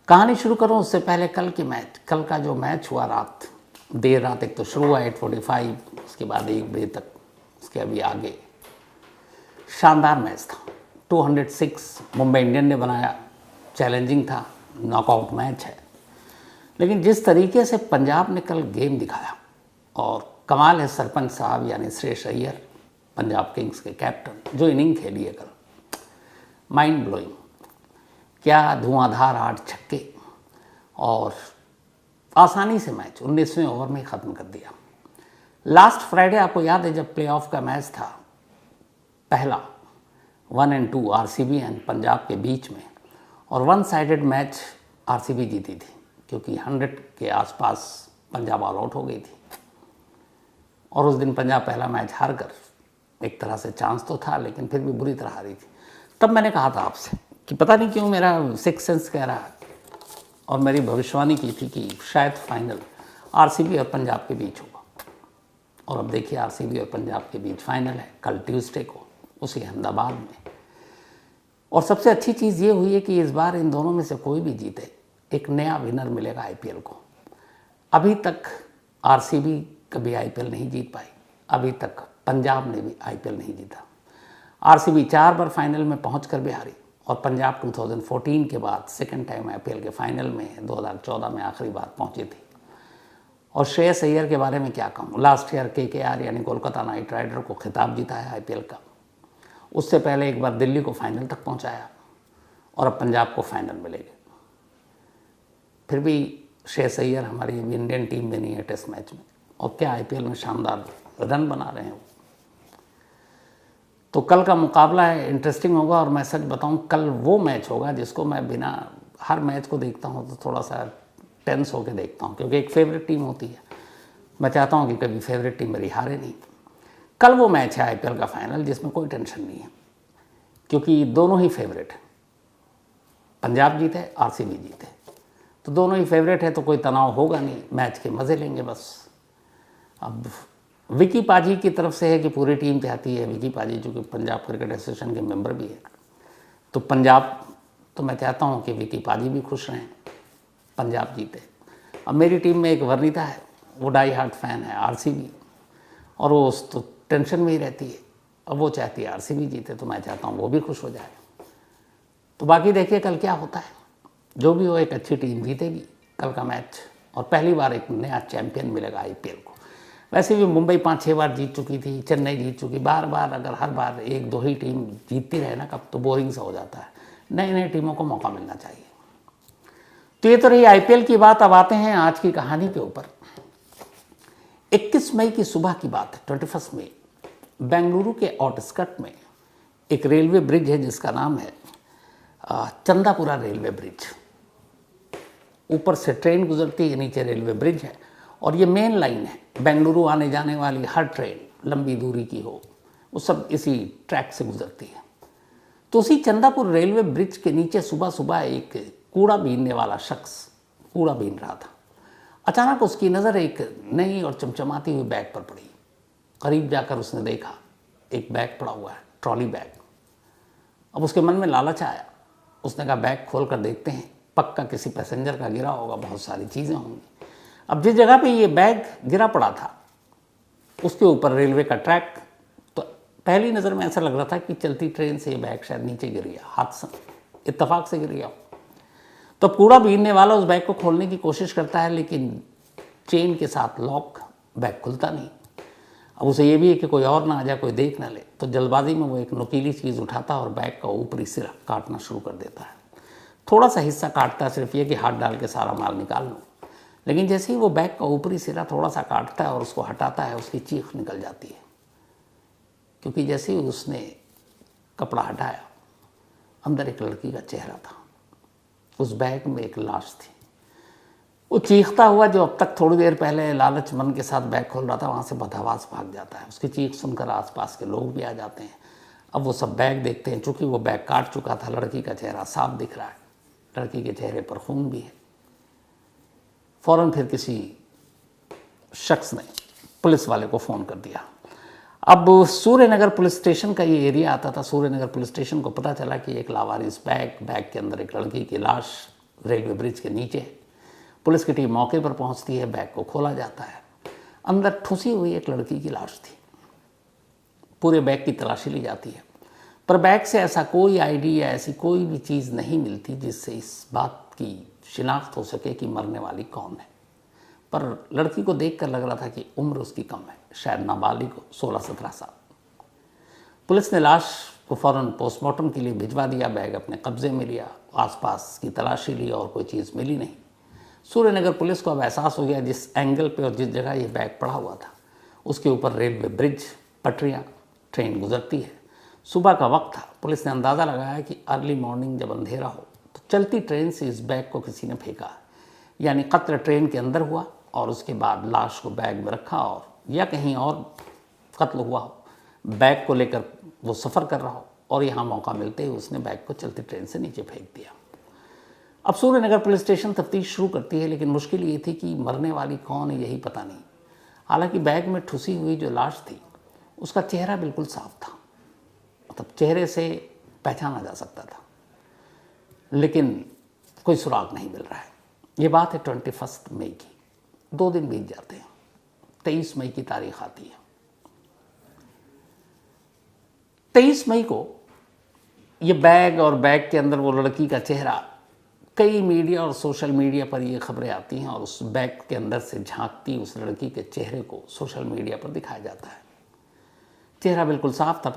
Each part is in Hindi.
कहानी शुरू करूं उससे पहले कल का जो मैच हुआ रात, देर रात, एक तो शुरू हुआ 8:45, उसके बाद 1 बजे तक, उसके अभी आगे शानदार मैच था। 206 मुंबई इंडियन ने बनाया, चैलेंजिंग था, नॉकआउट मैच है। लेकिन जिस तरीके से पंजाब ने कल गेम दिखाया, और कमाल है सरपंच साहब यानी श्रेयस अय्यर, पंजाब किंग्स के कैप्टन, जो इनिंग खेली है कल, माइंड ब्लोइंग। क्या धुआंधार 8 छक्के, और आसानी से मैच 19वें ओवर में ख़त्म कर दिया। लास्ट फ्राइडे आपको याद है जब प्लेऑफ का मैच था पहला 1 और 2 आरसीबी एंड पंजाब के बीच में, और 1 साइडेड मैच आरसीबी जीती थी क्योंकि 100 के आसपास पंजाब ऑल आउट हो गई थी। और उस दिन पंजाब पहला मैच हार कर, एक तरह से चांस तो था लेकिन फिर भी बुरी तरह हारी थी। तब मैंने कहा था आपसे कि पता नहीं क्यों मेरा सिक्स सेंस कह रहा है, और मेरी भविष्यवाणी की थी कि शायद फाइनल आरसीबी और पंजाब के बीच होगा। और अब देखिए आरसीबी और पंजाब के बीच फाइनल है कल ट्यूसडे को, उसी अहमदाबाद में। और सबसे अच्छी चीज़ ये हुई है कि इस बार इन दोनों में से कोई भी जीते, एक नया विनर मिलेगा आईपीएल को। अभी तक आरसीबी कभी आईपीएल नहीं जीत पाई, अभी तक पंजाब ने भी आईपीएल नहीं जीता। आरसीबी 4 बार फाइनल में पहुँच कर भी हारी, और पंजाब 2014 के बाद सेकंड टाइम आईपीएल के फाइनल में 2014 में आखिरी बार पहुंची थी। और श्रेयस अय्यर के बारे में क्या कहूँ, लास्ट ईयर केकेआर यानी कोलकाता नाइट राइडर को खिताब जीता है आईपीएल का। उससे पहले एक बार दिल्ली को फाइनल तक पहुंचाया, और अब पंजाब को फाइनल मिलेगी। फिर भी श्रेयस अय्यर हमारी इंडियन टीम में नहीं है टेस्ट मैच में, और क्या आईपीएल में शानदार रन बना रहे हैं। तो कल का मुकाबला है, इंटरेस्टिंग होगा। और मैं सच बताऊं, कल वो मैच होगा जिसको मैं बिना, हर मैच को देखता हूं तो थोड़ा सा टेंस होकर देखता हूं, क्योंकि एक फेवरेट टीम होती है। मैं चाहता हूं कि कभी फेवरेट टीम मेरी हारे नहीं। कल वो मैच है आईपीएल का फाइनल जिसमें कोई टेंशन नहीं है, क्योंकि दोनों ही फेवरेट हैं। पंजाब जीते, आरसीबी जीते, तो दोनों ही फेवरेट है, तो कोई तनाव होगा नहीं, मैच के मज़े लेंगे बस। अब विकी पाजी की तरफ से है कि पूरी टीम चाहती है, विकी पाजी जो कि पंजाब क्रिकेट एसोसिएशन के मेंबर भी है, तो पंजाब, तो मैं चाहता हूं कि विकी पाजी भी खुश रहें, पंजाब जीते। अब मेरी टीम में एक वर्णिता है, वो डाई हार्ट फैन है आरसीबी, और वो तो टेंशन में ही रहती है। अब वो चाहती है आरसीबी जीते, तो मैं चाहता हूँ वो भी खुश हो जाए। तो बाकी देखिए कल क्या होता है, जो भी हो एक अच्छी टीम जीतेगी कल का मैच, और पहली बार एक नया चैंपियन मिलेगा आईपीएल को। वैसे भी मुंबई 5-6 बार जीत चुकी थी, चेन्नई जीत चुकी, बार बार अगर हर बार 1-2 ही टीम जीतती रहे ना कब, तो बोरिंग सा हो जाता है। नई नई टीमों को मौका मिलना चाहिए। तो ये तो रही आईपीएल की बात। अब आते हैं आज की कहानी के ऊपर। 21 मई की सुबह की बात है, 21 मई, बेंगलुरु के आउटस्कर्ट में एक रेलवे ब्रिज है जिसका नाम है चंदापुरा रेलवे ब्रिज। ऊपर से ट्रेन गुजरती है, नीचे रेलवे ब्रिज है, और ये मेन लाइन है। बेंगलुरु आने जाने वाली हर ट्रेन लंबी दूरी की हो, वो सब इसी ट्रैक से गुजरती है। तो उसी चंदापुर रेलवे ब्रिज के नीचे सुबह सुबह एक कूड़ा बीनने वाला शख्स कूड़ा बीन रहा था। अचानक उसकी नज़र एक नई और चमचमाती हुई बैग पर पड़ी। करीब जाकर उसने देखा एक बैग पड़ा हुआ है, ट्रॉली बैग। अब उसके मन में लालच आया, उसने कहा बैग खोल कर देखते हैं, पक्का किसी पैसेंजर का गिरा होगा, बहुत सारी चीज़ें होंगी। अब जिस जगह पे ये बैग गिरा पड़ा था उसके ऊपर रेलवे का ट्रैक, तो पहली नज़र में ऐसा लग रहा था कि चलती ट्रेन से ये बैग शायद नीचे गिर गया, हादसा, इत्तेफाक से गिर गया। तो कूड़ा बीनने वाला उस बैग को खोलने की कोशिश करता है, लेकिन चेन के साथ लॉक, बैग खुलता नहीं। अब उसे ये भी है कि कोई और ना आ जाए, कोई देख ना ले, तो जल्दबाजी में वो एक नुकीली चीज़ उठाता और बैग का ऊपरी सिरा काटना शुरू कर देता है। थोड़ा सा हिस्सा काटता है, सिर्फ ये कि हाथ डाल के सारा माल निकाल लूँ। लेकिन जैसे ही वो बैग का ऊपरी सिरा थोड़ा सा काटता है और उसको हटाता है, उसकी चीख निकल जाती है, क्योंकि जैसे ही उसने कपड़ा हटाया अंदर एक लड़की का चेहरा था, उस बैग में एक लाश थी। वो चीखता हुआ, जो अब तक थोड़ी देर पहले लालच मन के साथ बैग खोल रहा था, वहाँ से बदहवास भाग जाता है। उसकी चीख सुनकर आसपास के लोग भी आ जाते हैं। अब वो सब बैग देखते हैं, चूँकि वो बैग काट चुका था, लड़की का चेहरा साफ दिख रहा है, लड़की के चेहरे पर खून भी है। फ़ौरन फिर किसी शख्स ने पुलिस वाले को फ़ोन कर दिया। अब सूर्यनगर पुलिस स्टेशन का ये एरिया आता था। सूर्यनगर पुलिस स्टेशन को पता चला कि एक लावारिस बैग के अंदर एक लड़की की लाश रेलवे ब्रिज के नीचे है। पुलिस की टीम मौके पर पहुंचती है, बैग को खोला जाता है। अंदर ठुसी हुई एक लड़की की लाश थी। पूरे बैग की तलाशी ली जाती है, पर बैग से ऐसा कोई आईडी या ऐसी कोई भी चीज़ नहीं मिलती जिससे इस बात की शिनाख्त हो सके कि मरने वाली कौन है। पर लड़की को देखकर लग रहा था कि उम्र उसकी कम है, शायद नाबालिग हो, 16-17 साल। पुलिस ने लाश को फौरन पोस्टमार्टम के लिए भिजवा दिया, बैग अपने कब्जे में लिया, आसपास की तलाशी ली और कोई चीज़ मिली नहीं। सूर्यनगर पुलिस को अब एहसास हो गया जिस एंगल पे और जिस जगह ये बैग पड़ा हुआ था उसके ऊपर रेलवे ब्रिज, पटरियाँ, ट्रेन गुजरती है। सुबह का वक्त था। पुलिस ने अंदाज़ा लगाया कि अर्ली मॉर्निंग जब अंधेरा हो तो चलती ट्रेन से इस बैग को किसी ने फेंका, यानी कत्ल ट्रेन के अंदर हुआ और उसके बाद लाश को बैग में रखा और या कहीं और कत्ल हुआ हो, बैग को लेकर वो सफ़र कर रहा हो और यहाँ मौका मिलते ही उसने बैग को चलती ट्रेन से नीचे फेंक दिया। अब सूर्यनगर पुलिस स्टेशन तफ्तीश शुरू करती है, लेकिन मुश्किल ये थी कि मरने वाली कौन है यही पता नहीं। हालांकि बैग में ठुसी हुई जो लाश थी उसका चेहरा बिल्कुल साफ था, मतलब चेहरे से पहचाना जा सकता था, लेकिन कोई सुराग नहीं मिल रहा है। ये बात है 21 मई की। 2 दिन बीत जाते हैं, 23 मई की तारीख आती है। 23 मई को ये बैग और बैग के अंदर वो लड़की का चेहरा, कई मीडिया और सोशल मीडिया पर ये खबरें आती हैं और उस बैग के अंदर से झांकती उस लड़की के चेहरे को सोशल मीडिया पर दिखाया जाता है। चेहरा बिल्कुल साफ था,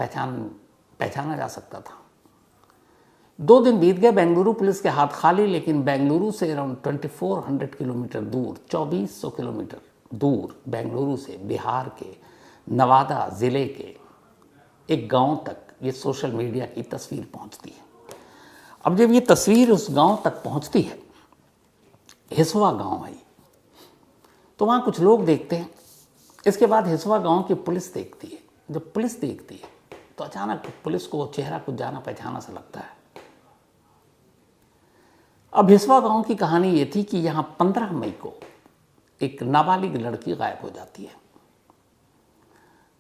पहचाना जा सकता था। 2 दिन बीत गए, बेंगलुरु पुलिस के हाथ खाली, लेकिन बेंगलुरु से अराउंड 2400 किलोमीटर दूर, 2400 किलोमीटर दूर बेंगलुरु से बिहार के नवादा ज़िले के एक गांव तक ये सोशल मीडिया की तस्वीर पहुंचती है। अब जब ये तस्वीर उस गांव तक पहुंचती है, हिसवा गांव है, तो वहाँ कुछ लोग देखते हैं। इसके बाद हिसवा गांव की पुलिस देखती है। जब पुलिस देखती है तो अचानक पुलिस को चेहरा कुछ जाना पहचाना सा लगता है। अब हिसवा गांव की कहानी ये थी कि यहाँ 15 मई को एक नाबालिग लड़की गायब हो जाती है।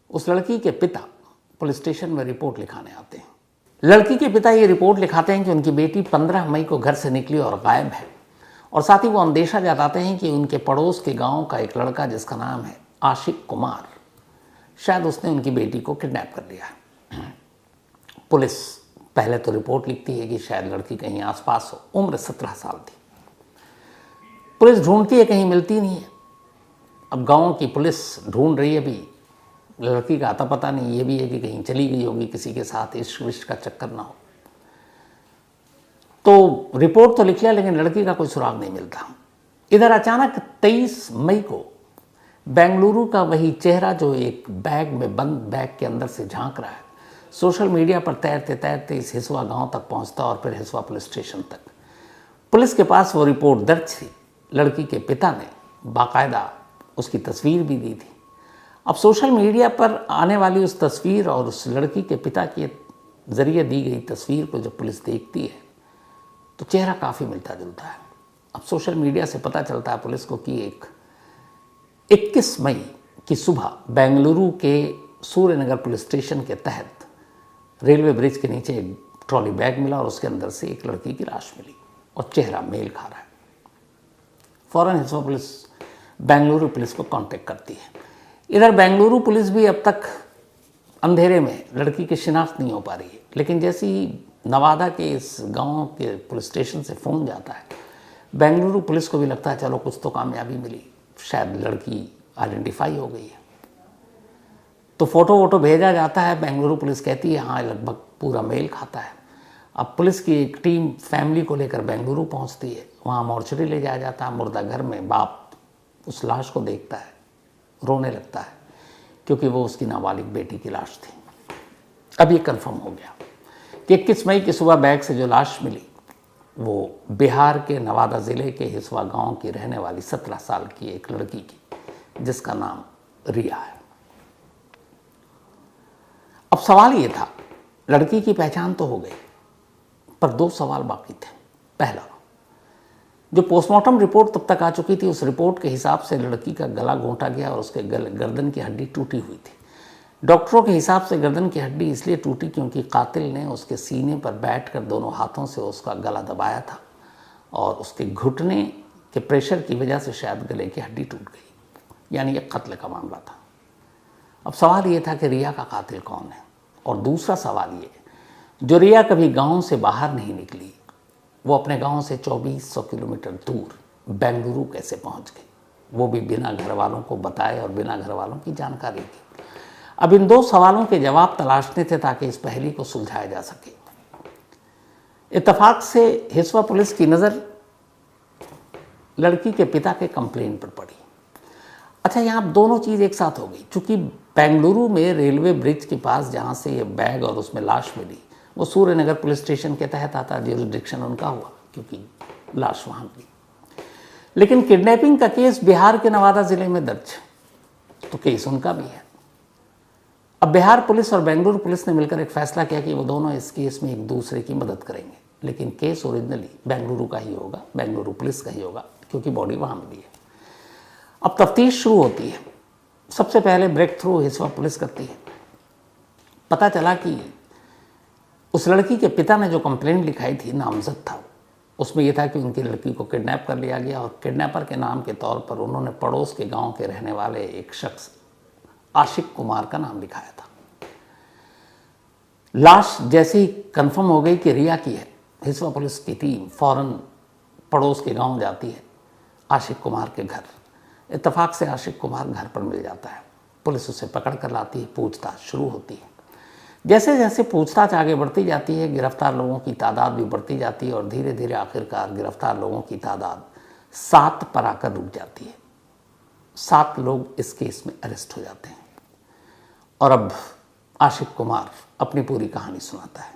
उस लड़की के पिता पुलिस स्टेशन में रिपोर्ट लिखाने आते हैं। लड़की के पिता ये रिपोर्ट लिखाते हैं कि उनकी बेटी 15 मई को घर से निकली और गायब है, और साथ ही वो अंदेशा जताते हैं कि उनके पड़ोस के गांव का एक लड़का जिसका नाम है आशिक कुमार, शायद उसने उनकी बेटी को किडनैप कर लिया है। पुलिस पहले तो रिपोर्ट लिखती है कि शायद लड़की कहीं आसपास हो, उम्र 17 साल थी। पुलिस ढूंढती है, कहीं मिलती नहीं है। अब गांव की पुलिस ढूंढ रही है, भी लड़की का आता पता नहीं, ये भी है कि कहीं चली गई होगी किसी के साथ, इश्क विश्क का चक्कर ना हो। तो रिपोर्ट तो लिख लिया, लेकिन लड़की का कोई सुराग नहीं मिलता। इधर अचानक 23 मई को बेंगलुरु का वही चेहरा जो एक बैग में बंद बैग के अंदर से झांक रहा है, सोशल मीडिया पर तैरते तैरते इस हिसवा गांव तक पहुंचता और फिर हिसवा पुलिस स्टेशन तक। पुलिस के पास वो रिपोर्ट दर्ज थी। लड़की के पिता ने बाकायदा उसकी तस्वीर भी दी थी। अब सोशल मीडिया पर आने वाली उस तस्वीर और उस लड़की के पिता के ज़रिए दी गई तस्वीर को जब पुलिस देखती है तो चेहरा काफ़ी मिलता जुलता है। अब सोशल मीडिया से पता चलता है पुलिस को कि एक 21 मई की सुबह बेंगलुरु के सूर्यनगर पुलिस स्टेशन के तहत रेलवे ब्रिज के नीचे एक ट्रॉली बैग मिला और उसके अंदर से एक लड़की की लाश मिली और चेहरा मेल खा रहा है। फौरन हिसवा पुलिस बेंगलुरु पुलिस को कांटेक्ट करती है। इधर बेंगलुरु पुलिस भी अब तक अंधेरे में, लड़की की शिनाख्त नहीं हो पा रही है, लेकिन जैसे ही नवादा के इस गांव के पुलिस स्टेशन से फ़ोन जाता है, बेंगलुरु पुलिस को भी लगता है चलो कुछ तो कामयाबी मिली, शायद लड़की आइडेंटिफाई हो गई है। तो फ़ोटो वोटो भेजा जाता है। बेंगलुरु पुलिस कहती है हाँ लगभग पूरा मेल खाता है। अब पुलिस की एक टीम फैमिली को लेकर बेंगलुरु पहुंचती है। वहाँ मॉर्चरी ले जाया जाता है। मुर्दा घर में बाप उस लाश को देखता है, रोने लगता है, क्योंकि वो उसकी नाबालिग बेटी की लाश थी। अब ये कंफर्म हो गया कि 21 मई की सुबह बैग से जो लाश मिली वो बिहार के नवादा ज़िले के हिसवा गांव की रहने वाली 17 साल की एक लड़की की, जिसका नाम रिया है। अब सवाल ये था, लड़की की पहचान तो हो गई, पर 2 सवाल बाकी थे। पहला, जो पोस्टमार्टम रिपोर्ट तब तक आ चुकी थी, उस रिपोर्ट के हिसाब से लड़की का गला घोंटा गया और उसके गर्दन की हड्डी टूटी हुई थी। डॉक्टरों के हिसाब से गर्दन की हड्डी इसलिए टूटी क्योंकि कातिल ने उसके सीने पर बैठकर दोनों हाथों से उसका गला दबाया था और उसके घुटने के प्रेशर की वजह से शायद गले की हड्डी टूट गई, यानी एक कत्ल का मामला था। अब सवाल ये था कि रिया का कातिल कौन है, और दूसरा सवाल ये, जो रिया कभी गांव से बाहर नहीं निकली, वो अपने गांव से 2400 किलोमीटर दूर बेंगलुरु कैसे पहुंच गई, वो भी बिना घर वालों को बताए और बिना घर वालों की जानकारी के। अब इन दो सवालों के जवाब तलाशने थे ताकि इस पहेली को सुलझाया जा सके। इत्तेफाक से हिस्वा पुलिस की नज़र लड़की के पिता के कंप्लेन पर पड़ी। अच्छा, यहाँ दोनों चीज़ एक साथ हो गई, चूँकि बेंगलुरु में रेलवे ब्रिज के पास जहाँ से ये बैग और उसमें लाश मिली वो सूर्यनगर पुलिस स्टेशन के तहत आता, ज्यूरिसडिक्शन उनका हुआ क्योंकि लाश वहाँ मिली। लेकिन किडनैपिंग का केस बिहार के नवादा ज़िले में दर्ज, तो केस उनका भी है। अब बिहार पुलिस और बेंगलुरु पुलिस ने मिलकर एक फैसला किया कि वो दोनों इस केस में एक दूसरे की मदद करेंगे, लेकिन केस ओरिजिनली बेंगलुरु का ही होगा, बेंगलुरु पुलिस का ही होगा, क्योंकि बॉडी वहाँ मिली है। अब तफ्तीश शुरू होती है। सबसे पहले ब्रेक थ्रू हिस्वा पुलिस करती है। पता चला कि उस लड़की के पिता ने जो कंप्लेंट लिखाई थी नामजद था, उसमें यह था कि उनकी लड़की को किडनैप कर लिया गया और किडनैपर के नाम के तौर पर उन्होंने पड़ोस के गांव के रहने वाले एक शख्स आशिक कुमार का नाम लिखाया था। लाश जैसे ही कंफर्म हो गई कि रिया की है, हिस्वा पुलिस की टीम फौरन पड़ोस के गांव जाती है आशिक कुमार के घर। इत्तेफाक से आशिक कुमार घर पर मिल जाता है। पुलिस उसे पकड़ कर लाती है, पूछताछ शुरू होती है। जैसे जैसे पूछताछ आगे बढ़ती जाती है, गिरफ्तार लोगों की तादाद भी बढ़ती जाती है और धीरे धीरे आखिरकार गिरफ्तार लोगों की तादाद 7 पर आकर रुक जाती है। 7 लोग इस केस में अरेस्ट हो जाते हैं। और अब आशिक कुमार अपनी पूरी कहानी सुनाता है।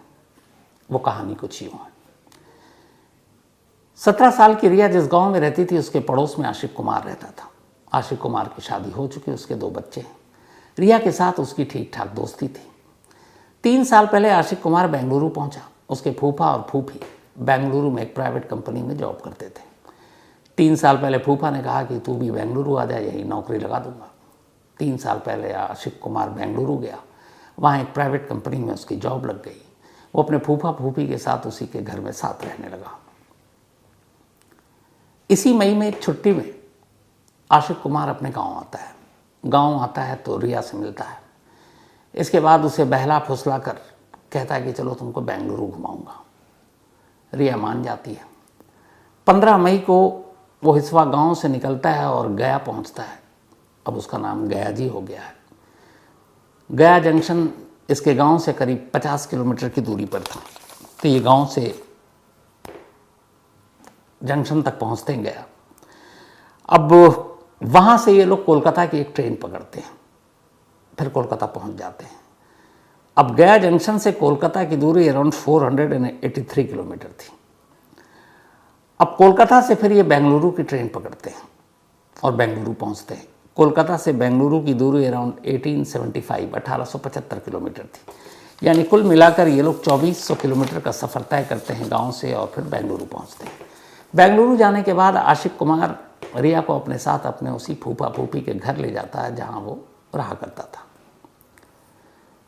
वो कहानी कुछ यूँ है। 17 साल की रिया जिस गांव में रहती थी, उसके पड़ोस में आशिक कुमार रहता था। आशिक कुमार की शादी हो चुकी, उसके 2 बच्चे हैं। रिया के साथ उसकी ठीक ठाक दोस्ती थी। 3 साल पहले आशिक कुमार बेंगलुरु पहुंचा। उसके फूफा और फूफी बेंगलुरु में एक प्राइवेट कंपनी में जॉब करते थे। 3 साल पहले फूफा ने कहा कि तू भी बेंगलुरु आ जा, यही नौकरी लगा दूंगा। 3 साल पहले आशिक कुमार बेंगलुरु गया, वहाँ एक प्राइवेट कंपनी में उसकी जॉब लग गई। वो अपने फूफा फूफी के साथ उसी के घर में साथ रहने लगा। इसी मई में एक छुट्टी में आशिक कुमार अपने गांव आता है। गांव आता है तो रिया से मिलता है। इसके बाद उसे बहला फुसला कर कहता है कि चलो तुमको बेंगलुरु घुमाऊंगा। रिया मान जाती है। 15 मई को वो हिस्वा गांव से निकलता है और गया पहुंचता है। अब उसका नाम गया जी हो गया है। गया जंक्शन इसके गांव से करीब 50 किलोमीटर की दूरी पर था। तो ये गांव से जंक्शन तक पहुंचते हैं गया। अब वहाँ से ये लोग कोलकाता की एक ट्रेन पकड़ते हैं, फिर कोलकाता पहुँच जाते हैं। अब गया जंक्शन से कोलकाता की दूरी अराउंड 483 किलोमीटर थी। अब कोलकाता से फिर ये बेंगलुरु की ट्रेन पकड़ते हैं और बेंगलुरु पहुँचते हैं। कोलकाता से बेंगलुरु की दूरी अराउंड 1875 किलोमीटर थी। यानी कुल मिलाकर ये लोग 2400 किलोमीटर का सफ़र तय करते हैं गाँव से और फिर बेंगलुरु पहुँचते हैं। बेंगलुरु जाने के बाद आशिक कुमार रिया को अपने साथ अपने उसी फूफा फूफी के घर ले जाता है जहाँ वो रहा करता था।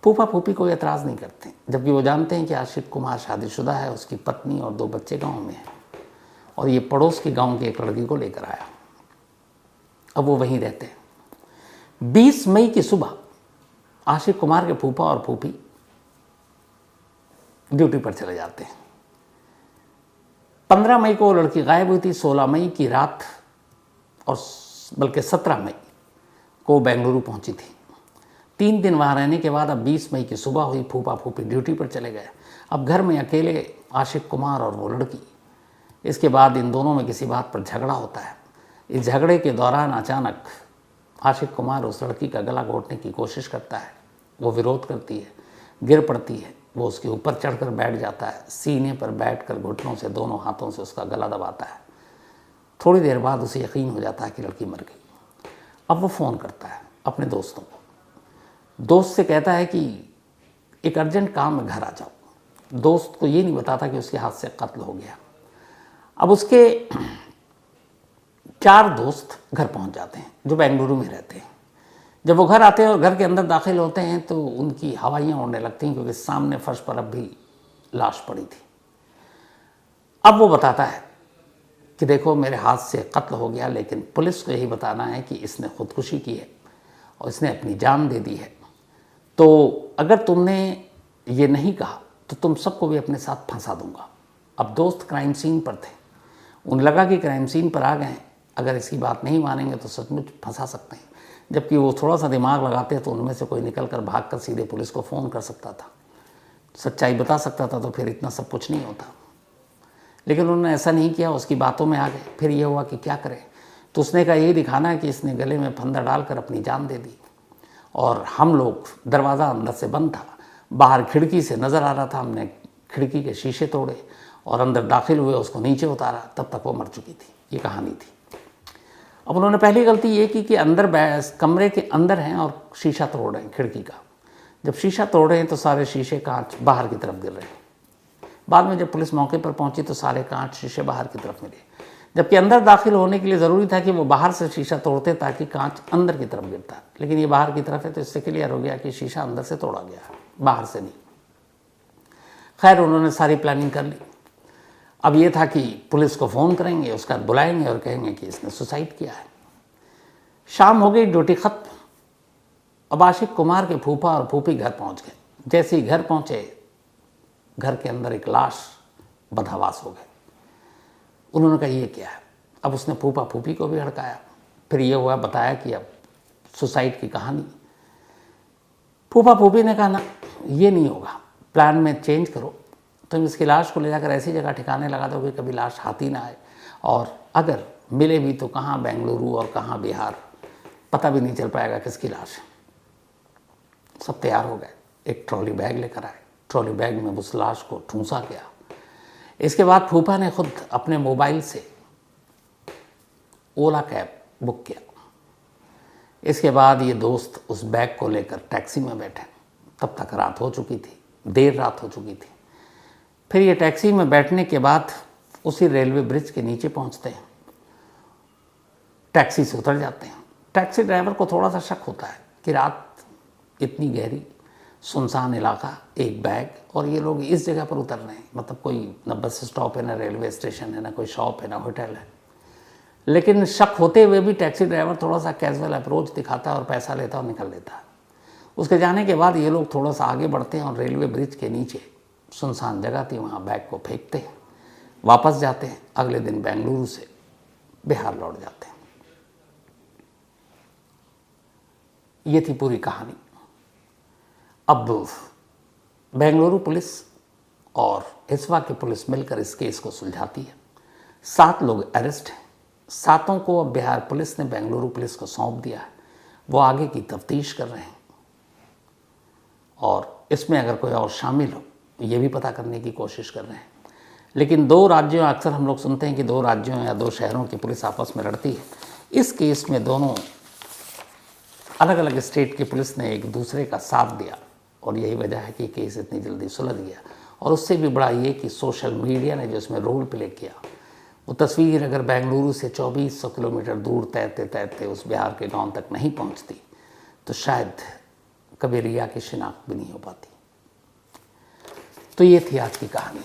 फूफा फूफी कोई एतराज़ नहीं करते, जबकि वो जानते हैं कि आशिक कुमार शादीशुदा है, उसकी पत्नी और 2 बच्चे गांव में हैं और ये पड़ोस के गांव की एक लड़की को लेकर आया। अब वो वहीं रहते हैं। 20 मई की सुबह आशिक कुमार के फूफा और फूफी ड्यूटी पर चले जाते हैं। 15 मई को वो लड़की गायब हुई थी। 16 मई की रात और बल्कि 17 मई को बेंगलुरु पहुंची थी। 3 दिन वहाँ रहने के बाद अब 20 मई की सुबह हुई। फूफा फूफी ड्यूटी पर चले गए। अब घर में अकेले आशिक कुमार और वो लड़की। इसके बाद इन दोनों में किसी बात पर झगड़ा होता है। इस झगड़े के दौरान अचानक आशिक कुमार उस लड़की का गला घोटने की कोशिश करता है। वो विरोध करती है, गिर पड़ती है। वो उसके ऊपर चढ़कर बैठ जाता है। सीने पर बैठकर घुटनों से दोनों हाथों से उसका गला दबाता है। थोड़ी देर बाद उसे यकीन हो जाता है कि लड़की मर गई। अब वो फ़ोन करता है अपने दोस्तों को। दोस्त से कहता है कि एक अर्जेंट काम में घर आ जाओ। दोस्त को ये नहीं बताता कि उसके हाथ से कत्ल हो गया। अब उसके 4 दोस्त घर पहुंच जाते हैं जो बेंगलुरु में रहते हैं। जब वो घर आते हैं और घर के अंदर दाखिल होते हैं तो उनकी हवाइयाँ उड़ने लगती हैं, क्योंकि सामने फर्श पर अब भी लाश पड़ी थी। अब वो बताता है कि देखो मेरे हाथ से कत्ल हो गया, लेकिन पुलिस को यही बताना है कि इसने खुदकुशी की है और इसने अपनी जान दे दी है। तो अगर तुमने ये नहीं कहा तो तुम सबको भी अपने साथ फंसा दूंगा। अब दोस्त क्राइम सीन पर थे, उन्हें लगा कि क्राइम सीन पर आ गए हैं, अगर इसकी बात नहीं मानेंगे तो सचमुच फंसा सकते हैं। जबकि वो थोड़ा सा दिमाग लगाते तो उनमें से कोई निकल कर भाग कर सीधे पुलिस को फ़ोन कर सकता था, सच्चाई बता सकता था, तो फिर इतना सब कुछ नहीं होता। लेकिन उन्होंने ऐसा नहीं किया, उसकी बातों में आ गए। फिर ये हुआ कि क्या करें, तो उसने कहा यही दिखाना है कि इसने गले में फंदा डालकर अपनी जान दे दी। और हम लोग, दरवाज़ा अंदर से बंद था, बाहर खिड़की से नज़र आ रहा था, हमने खिड़की के शीशे तोड़े और अंदर दाखिल हुए, उसको नीचे उतारा, तब तक वो मर चुकी थी। ये कहानी थी। अब उन्होंने पहली गलती ये की कि अंदर कमरे के अंदर हैं और शीशा तोड़ रहे हैं खिड़की का। जब शीशा तोड़ रहे हैं तो सारे शीशे कांच बाहर की तरफ गिर रहे हैं। बाद में जब पुलिस मौके पर पहुंची तो सारे कांच शीशे बाहर की तरफ मिले, जबकि अंदर दाखिल होने के लिए ज़रूरी था कि वो बाहर से शीशा तोड़ते ताकि कांच अंदर की तरफ गिरता, लेकिन ये बाहर की तरफ है, तो इससे क्लियर हो गया कि शीशा अंदर से तोड़ा गया, बाहर से नहीं। खैर, उन्होंने सारी प्लानिंग कर ली। अब ये था कि पुलिस को फ़ोन करेंगे, उसके बाद बुलाएंगे और कहेंगे कि इसने सुसाइड किया है। शाम हो गई, ड्यूटी खत्म। अब आशिक कुमार के फूफा और फूफी घर पहुंच गए। जैसे ही घर पहुंचे, घर के अंदर एक लाश बदहवास हो गई। उन्होंने कहा ये क्या है। अब उसने फूफा फूफी को भी हड़काया। फिर ये हुआ, बताया कि अब सुसाइड की कहानी। फूफा फूफी ने कहा ना, ये नहीं होगा, प्लान में चेंज करो, तुम इसकी लाश को ले जाकर ऐसी जगह ठिकाने लगा दो कि कभी लाश हाथ ही ना आए, और अगर मिले भी तो कहाँ बेंगलुरु और कहाँ बिहार, पता भी नहीं चल पाएगा किसकी लाश है। सब तैयार हो गए, एक ट्रॉली बैग लेकर आए। ट्रॉली बैग में उस लाश को ठूंसा गया। इसके बाद फूफा ने खुद अपने मोबाइल से ओला कैब बुक किया। इसके बाद ये दोस्त उस बैग को लेकर टैक्सी में बैठे। तब तक रात हो चुकी थी, देर रात हो चुकी थी। फिर ये टैक्सी में बैठने के बाद उसी रेलवे ब्रिज के नीचे पहुंचते हैं, टैक्सी से उतर जाते हैं। टैक्सी ड्राइवर को थोड़ा सा शक होता है कि रात इतनी गहरी, सुनसान इलाका, एक बैग, और ये लोग इस जगह पर उतर रहे हैं। मतलब कोई न बस स्टॉप है, ना रेलवे स्टेशन है, ना कोई शॉप है, ना होटल है। लेकिन शक होते हुए भी टैक्सी ड्राइवर थोड़ा सा कैजुअल अप्रोच दिखाता है और पैसा लेता और निकल लेता है। उसके जाने के बाद ये लोग थोड़ा सा आगे बढ़ते हैं और रेलवे ब्रिज के नीचे सुनसान जगह थी, वहाँ बैग को फेंकते हैं, वापस जाते हैं। अगले दिन बेंगलुरु से बिहार लौट जाते हैं। ये थी पूरी कहानी। अब बेंगलुरु पुलिस और हिस्वा की पुलिस मिलकर इस केस को सुलझाती है। 7 लोग अरेस्ट हैं। 7 को अब बिहार पुलिस ने बेंगलुरु पुलिस को सौंप दिया है। वो आगे की तफ्तीश कर रहे हैं और इसमें अगर कोई और शामिल हो ये भी पता करने की कोशिश कर रहे हैं। लेकिन 2 राज्यों, अक्सर हम लोग सुनते हैं कि 2 राज्यों या 2 शहरों की पुलिस आपस में लड़ती है। इस केस में दोनों अलग अलग स्टेट की पुलिस ने एक दूसरे का साथ दिया और यही वजह है कि केस इतनी जल्दी सुलझ गया। और उससे भी बड़ा ये कि सोशल मीडिया ने जो इसमें रोल प्ले किया, वो तस्वीर अगर बेंगलुरु से 2400 किलोमीटर दूर तैरते तैरते उस बिहार के गांव तक नहीं पहुंचती तो शायद कभी रिया की शिनाख्त भी नहीं हो पाती। तो ये थी आज की कहानी।